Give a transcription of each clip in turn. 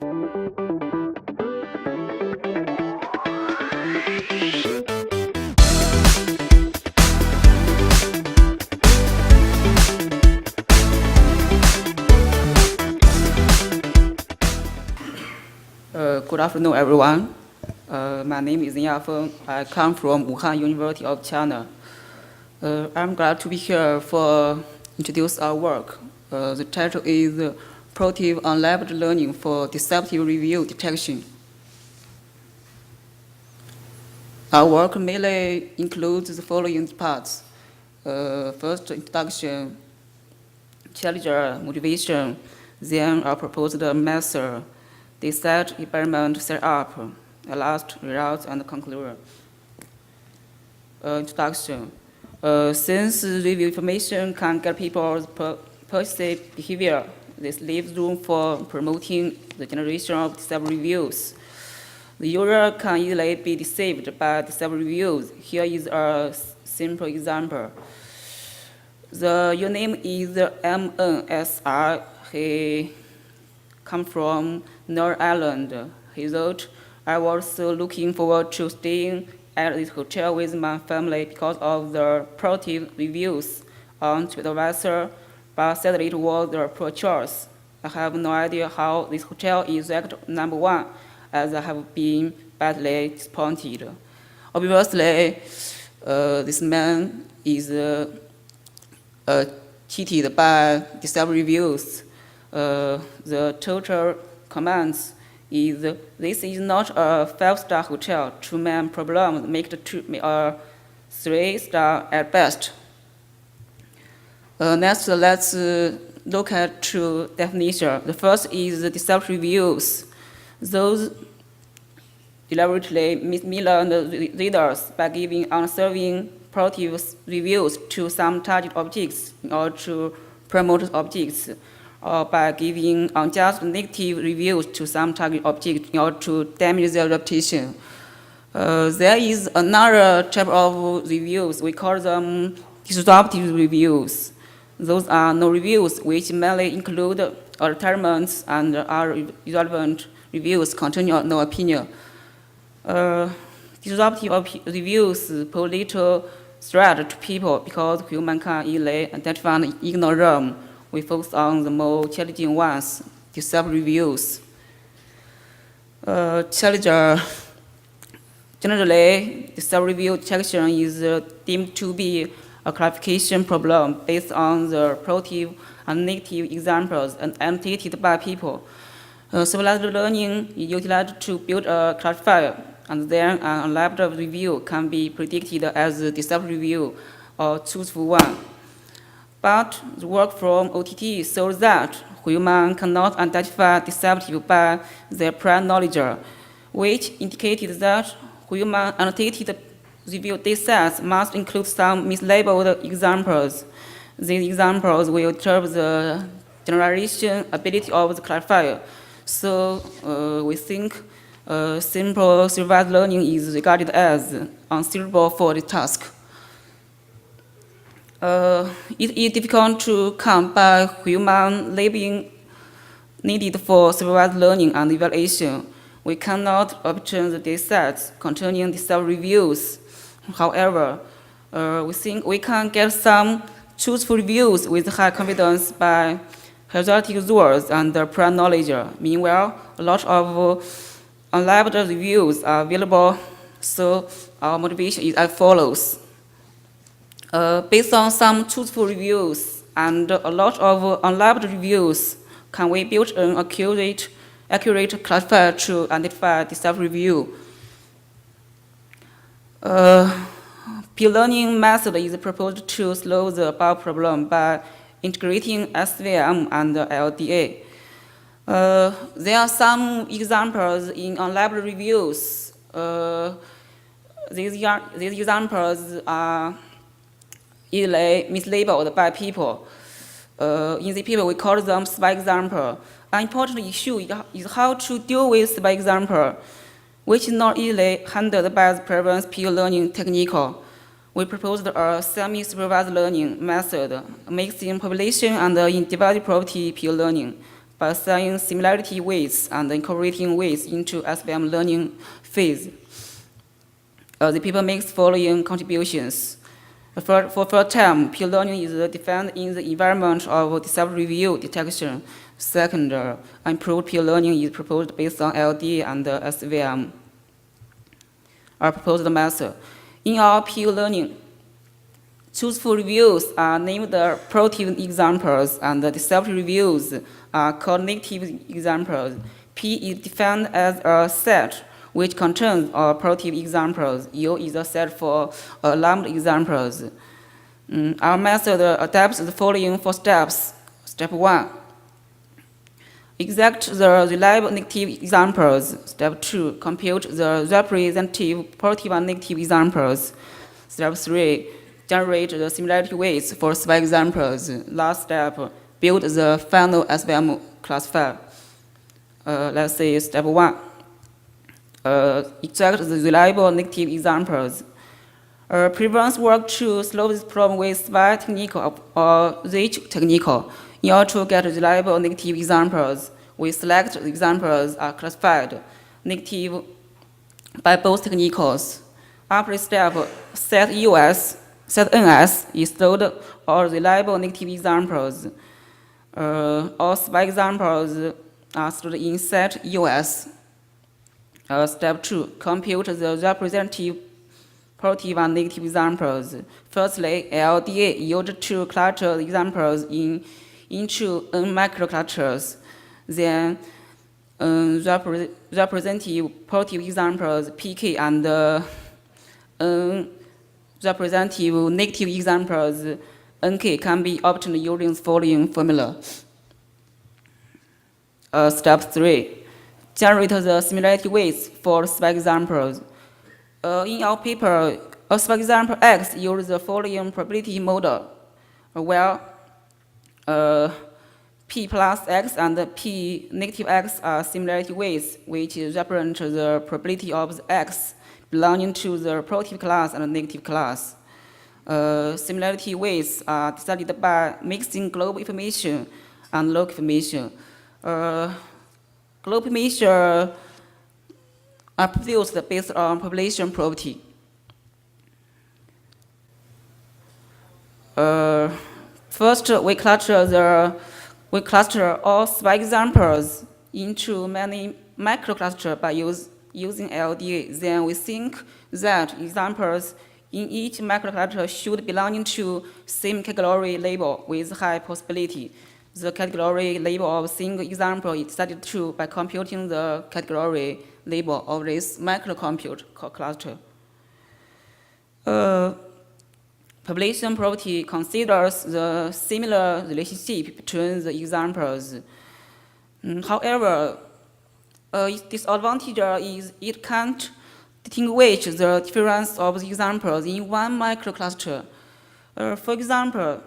Good afternoon, everyone. My name is Yafeng. I come from Wuhan University of China. I'm glad to be here for introduce our work. The title is Proactive Unlabeled Learning for Deceptive Review Detection. Our work mainly includes the following parts. First, introduction, challenger, motivation, then our proposed method, decide, experiment, set up, last, results, and conclusion. Introduction. Since review information can get people's perceived behavior, this leaves room for promoting the generation of deceptive reviews. The user can easily be deceived by deceptive reviews. Here is a simple example. The username is MNSR. He comes from North Island. He wrote, I was so looking forward to staying at this hotel with my family because of the positive reviews on TripAdvisor, but sadly it was the poor choice. I have no idea how this hotel is ranked #1, as I have been badly disappointed. Obviously, this man is cheated by deceptive reviews. The total comments is, this is not a 5-star hotel. Two main problems make it a 3-star at best. Next, let's look at two definitions. The first is the deceptive reviews. Those deliberately mislead the readers by giving unserving positive reviews to some target objects in order to promote objects, or by giving unjust negative reviews to some target object in order to damage their reputation. There is another type of reviews. We call them disruptive reviews. Those are no reviews, which mainly include advertisements and are irrelevant reviews containing no opinion. Disruptive reviews pose little threat to people because humans can easily identify and ignore them. We focus on the more challenging ones, deceptive reviews. Challenger. Generally, deceptive review detection is deemed to be a classification problem based on the positive and negative examples and annotated by people. Supervised learning is utilized to build a classifier, and then an unlabeled review can be predicted as a deceptive review or truthful one. But the work from OTT shows that humans cannot identify deceptive by their prior knowledge, which indicated that human annotated review datasets must include some mislabeled examples. These examples will disturb the generalization ability of the classifier. So we think simple supervised learning is regarded as unsuitable for the task. It is difficult to come by human labeling needed for supervised learning and evaluation. We cannot obtain the datasets containing deceptive reviews. However, we think we can get some truthful reviews with high confidence by hierarchical rules and prior knowledge. Meanwhile, a lot of unlabeled reviews are available, so our motivation is as follows. Based on some truthful reviews and a lot of unlabeled reviews, can we build an accurate classifier to identify deceptive review? Peer learning method is proposed to solve the above problem by integrating SVM and LDA. There are some examples in unlabeled reviews. These examples are easily mislabeled by people. In the paper, we call them spy example. An important issue is how to deal with spy example, which is not easily handled by the previous peer learning technique. We proposed a semi-supervised learning method, mixing population and individual property peer learning. by assigning similarity weights and incorporating weights into SVM learning phase. The paper makes following contributions. For first time, peer learning is defined in the environment of deceptive review detection. Second, improved peer learning is proposed based on LDA and SVM. Our proposed method. In our peer learning, truthful reviews are named productive examples, and the deceptive reviews are called negative examples. P is defined as a set which contains productive examples. U is a set for lambda examples. Our method adapts the following 4 steps. Step 1. Extract the reliable negative examples. Step 2. Compute the representative positive and negative examples. Step 3. Generate the similarity weights for spy examples. Last step. Build the final SVM classifier. Let's say step 1. Extract the reliable negative examples. Previous work to solve this problem with spy technique or rich technique. In order to get reliable negative examples, we select the examples are classified negative by both techniques. After this step, set NS is stored all reliable negative examples. All spy examples are stored in set US. Step 2, compute the representative positive and negative examples. Firstly, LDA used to cluster the examples into N microclusters. Then, representative positive examples, PK, and N representative negative examples, NK, can be obtained using the following formula. Step 3. Generate the similarity weights for spy examples. In our paper, a spy example X uses the following probability model, where P plus X and P negative X are similarity weights, which represent the probability of the X belonging to the positive class and the negative class. Similarity weights are decided by mixing global information and local information. Global information are produced based on population property. First, we cluster all spy examples into many microclusters by using LDA. Then we think that examples in each microcluster should belong to same category label with high possibility. The category label of single example is decided to by computing the category label of this microcompute cluster. Population property considers the similar relationship between the examples. However, its disadvantage is it can't distinguish the difference of the examples in one microcluster. For example,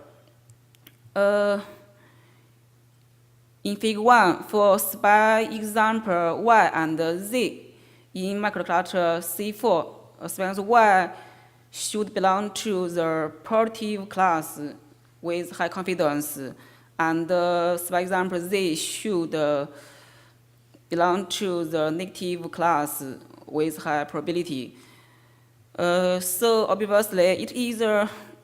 in Figure 1, for spy example Y and Z in microcluster C4, spans Y should belong to the positive class with high confidence, and spy example Z should belong to the negative class with high probability. So obviously, it is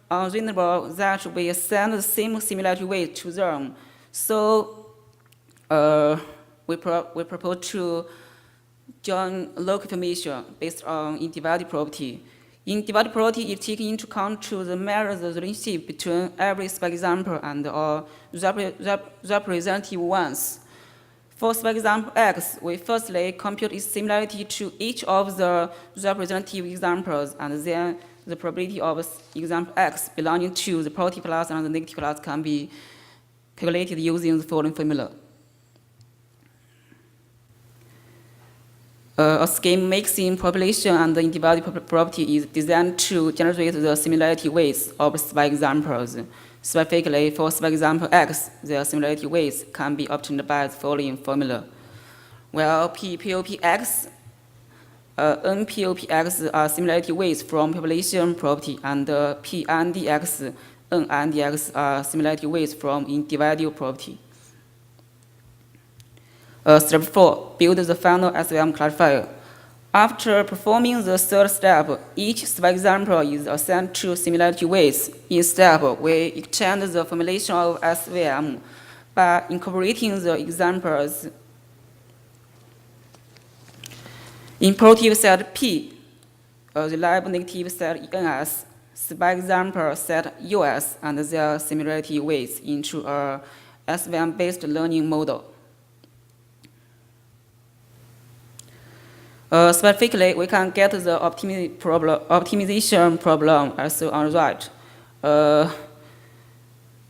unreasonable that we assign the same similarity weight to them. So we propose to join local information based on in-divided property. In-divided property is taken into account to the measure the relationship between every spy example and all representative ones. For spy example X, we firstly compute its similarity to each of the representative examples, and then the probability of example X belonging to the positive class and the negative class can be calculated using the following formula. A scheme mixing population and the in-divided property is designed to generate the similarity weights of spy examples. Specifically, for spy example X, the similarity weights can be obtained by the following formula. Well, PPOPX, NPOPX are similarity weights from population property, and PNDX, NNDX are similarity weights from in-divided property. Step 4, build the final SVM classifier. After performing the third step, each sub-example is assigned to similarity weights. In step, we extend the formulation of SVM by incorporating the examples in positive set P, reliable negative set ENS, sub-example set US, and their similarity weights into a SVM-based learning model. Specifically, we can get the optimization problem also on the right.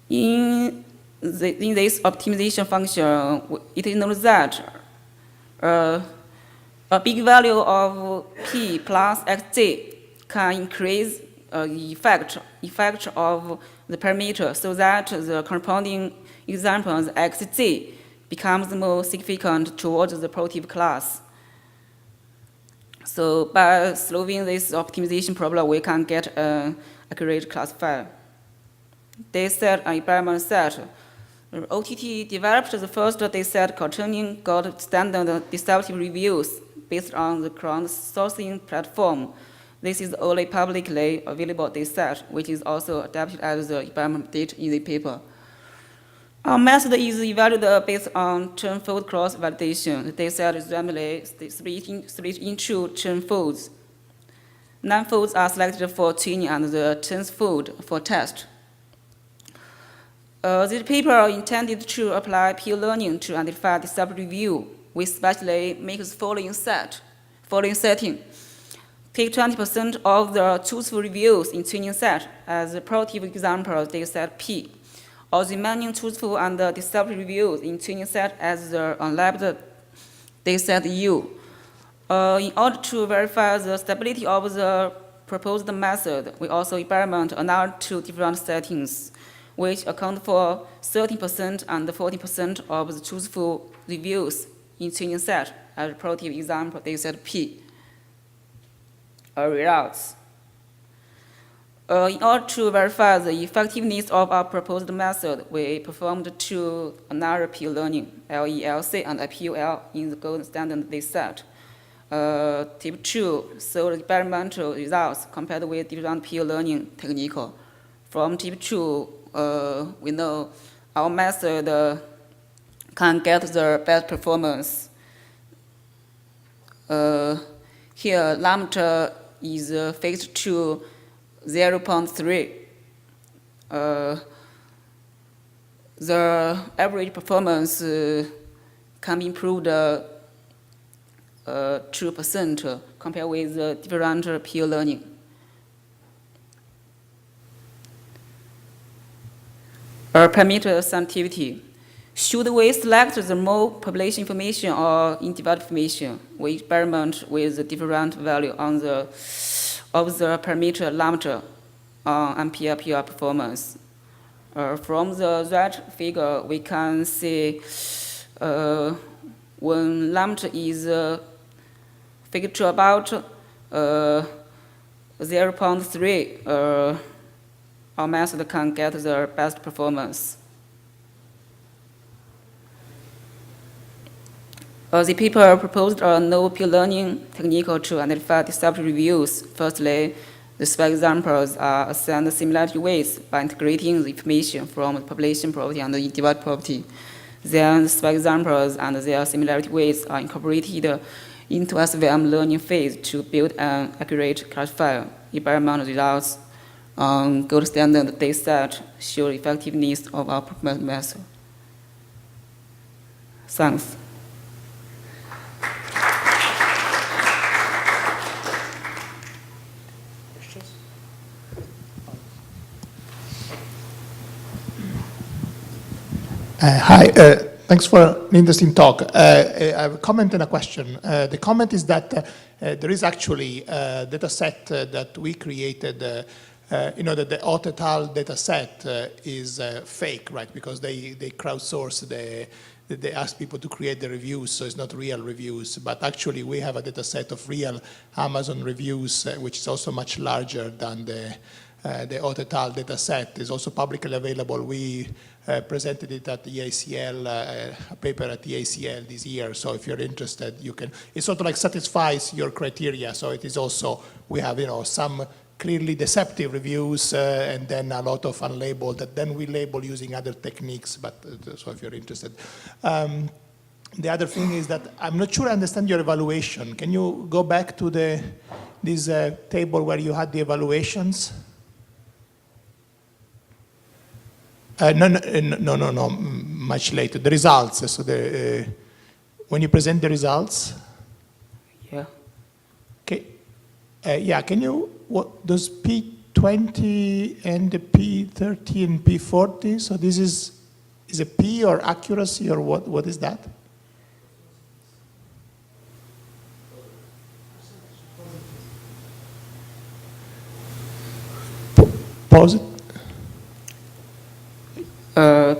In this optimization function, it is known that a big value of P plus xj can increase the effect of the parameter so that the corresponding examples xj becomes more significant towards the positive class. So by solving this optimization problem, we can get an accurate classifier. Dataset and environment set. OTT developed the first dataset containing gold standard deceptive reviews based on the crowdsourcing platform. This is the only publicly available dataset, which is also adapted as the environment data in the paper. Our method is evaluated based on chain-fold cross-validation. The dataset is randomly split into chain folds. 9 folds are selected for training and the 10th fold for test. This paper intended to apply peer learning to identify deceptive review. We specially make the following setting. Take 20% of the truthful reviews in training set as a positive example dataset P, or the remaining truthful and deceptive reviews in training set as the unlabeled dataset U. In order to verify the stability of the proposed method, we also experiment another 2 different settings, which account for 13% and 14% of the truthful reviews in training set as a positive example dataset P. Results. In order to verify the effectiveness of our proposed method, we performed 2 another peer learning, LELC and IPUL, in the gold standard dataset. Tip 2 showed experimental results compared with different peer learning technique. From tip 2, we know our method can get the best performance. Here, lambda is fixed to 0.3. The average performance can be improved 2% compared with the different peer learning. Parameter sensitivity. Should we select the more population information or individual information? We experiment with the different value on the of the parameter lambda on MPLPR performance. From the right figure, we can see when lambda is figured to about 0.3, our method can get the best performance. The paper proposed a novel peer learning technique to identify deceptive reviews. Firstly, the spec examples are assigned similarity weights by integrating the information from the population property and the individual property. Then the spec examples and their similarity weights are incorporated into SVM learning phase to build an accurate classifier. Environmental results on gold standard dataset show the effectiveness of our proposed method. Thanks. Hi, thanks for an interesting talk. I have a comment and a question. The comment is that there is actually a data set that we created, that the Otetal data set is fake, right? Because they crowdsource, they ask people to create the reviews, so it's not real reviews. But actually, we have a data set of real Amazon reviews, which is also much larger than the the Otetal data set is also publicly available. We presented it at the EACL, a paper at the EACL this year. So if you're interested, you can. It sort of like satisfies your criteria. So it is also, we have, some clearly deceptive reviews and then a lot of unlabeled that then we label using other techniques. But so if you're interested. The other thing is that I'm not sure I understand your evaluation. Can you go back to this table where you had the evaluations? No, much later. The results. So when you present the results. Yeah. Okay. Yeah. Can you? What does P20 and the P30 and P40? So this is a P or accuracy or what? What is that? Positive.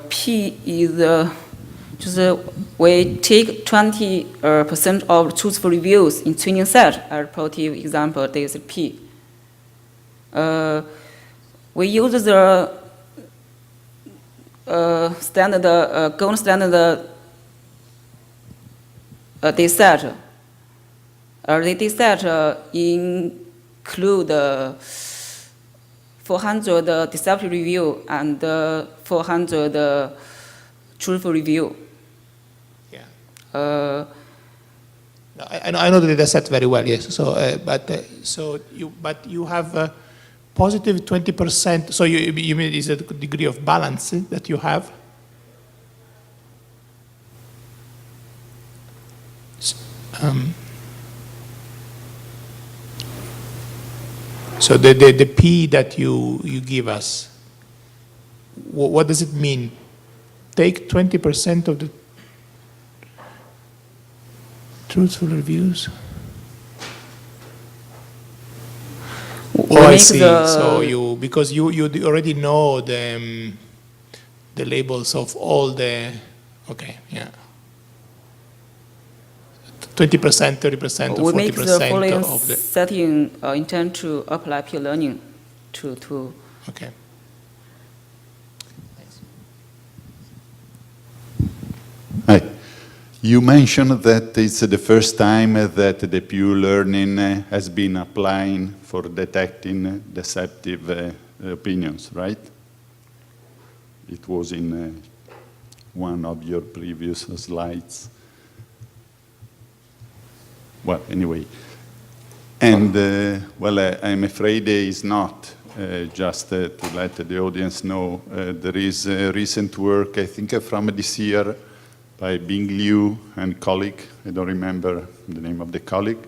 P is just we take 20% of truthful reviews in training set as positive example. This is P. We use the standard gold standard data set. The data set include 400 deceptive review and 400 truthful review. Yeah. I know the data set very well. Yes. So, but you have positive 20%. So you mean is a degree of balance that you have? So the P that you give us, what does it mean? Take 20% of the truthful reviews? Oh, I see. So because you already know the labels of all the, okay, yeah. 20%, 30%, or 40% we make the following of the setting intend to apply peer learning to. Okay. Thanks. Hi. You mentioned that it's the first time that the pure learning has been applying for detecting deceptive opinions, right? It was in one of your previous slides. Well, anyway, and I'm afraid it's not. Just to let the audience know, there is recent work, I think from this year, by Bing Liu and colleague. I don't remember the name of the colleague.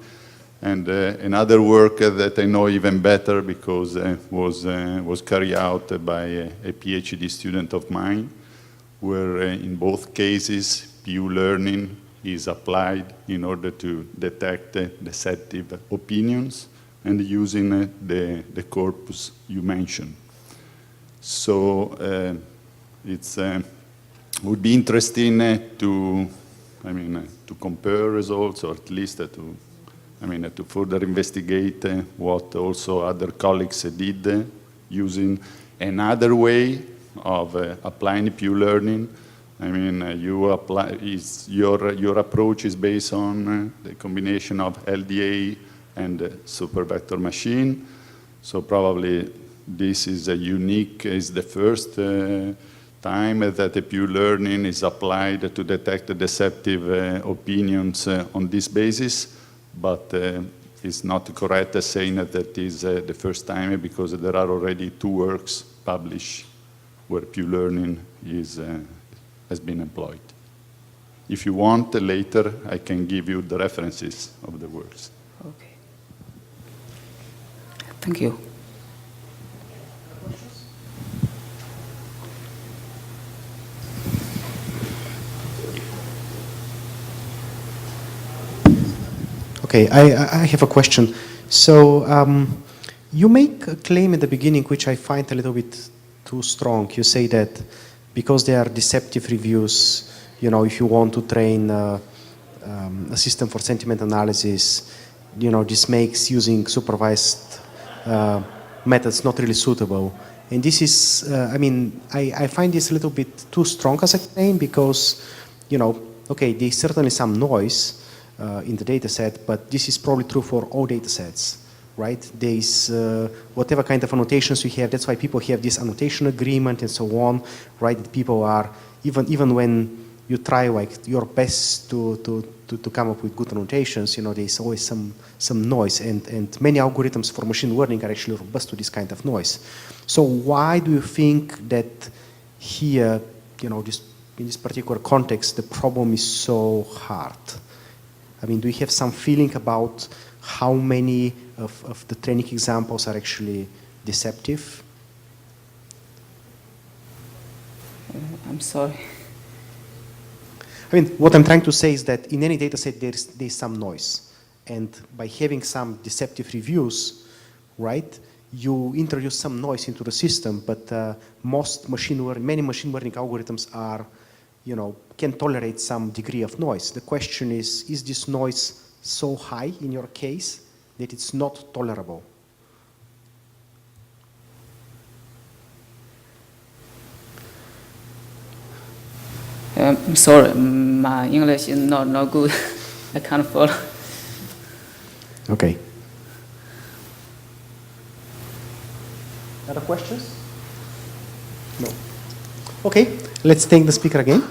And another work that I know even better because was carried out by a PhD student of mine, where in both cases, pure learning is applied in order to detect deceptive opinions and using the corpus you mentioned. So it's would be interesting to compare results, or at least to further investigate what also other colleagues did using another way of applying pure learning. Your approach is based on the combination of LDA and supervector machine. So probably this is is the first time that the pure learning is applied to detect deceptive opinions on this basis, but it's not correct saying that is the first time because there are already 2 works published where pure learning has been employed. If you want, later I can give you the references of the works. Okay. Thank you. Okay, I have a question. So you make a claim at the beginning which I find a little bit too strong. You say that because they are deceptive reviews, if you want to train a system for sentiment analysis, this makes using supervised methods not really suitable. And this is, I mean, I find this a little bit too strong as a claim because, you know, okay, there's certainly some noise in the data set, but this is probably true for all data sets, right? There's whatever kind of annotations we have, that's why people have this annotation agreement and so on, right? That people are, even when you try like your best to come up with good annotations, you know, there's always some noise, and many algorithms for machine learning are actually robust to this kind of noise. So why do you think that here, you know, in this particular context, the problem is so hard? I mean, do you have some feeling about how many of the training examples are actually deceptive? I'm sorry. I mean, what I'm trying to say is that in any data set, there's some noise. And by having some deceptive reviews, right, you introduce some noise into the system, but many machine learning algorithms are, you know, can tolerate some degree of noise. The question is this noise so high in your case that it's not tolerable? I'm sorry, my English is not good. I can't follow. Okay. Other questions? No. Okay, let's thank the speaker again.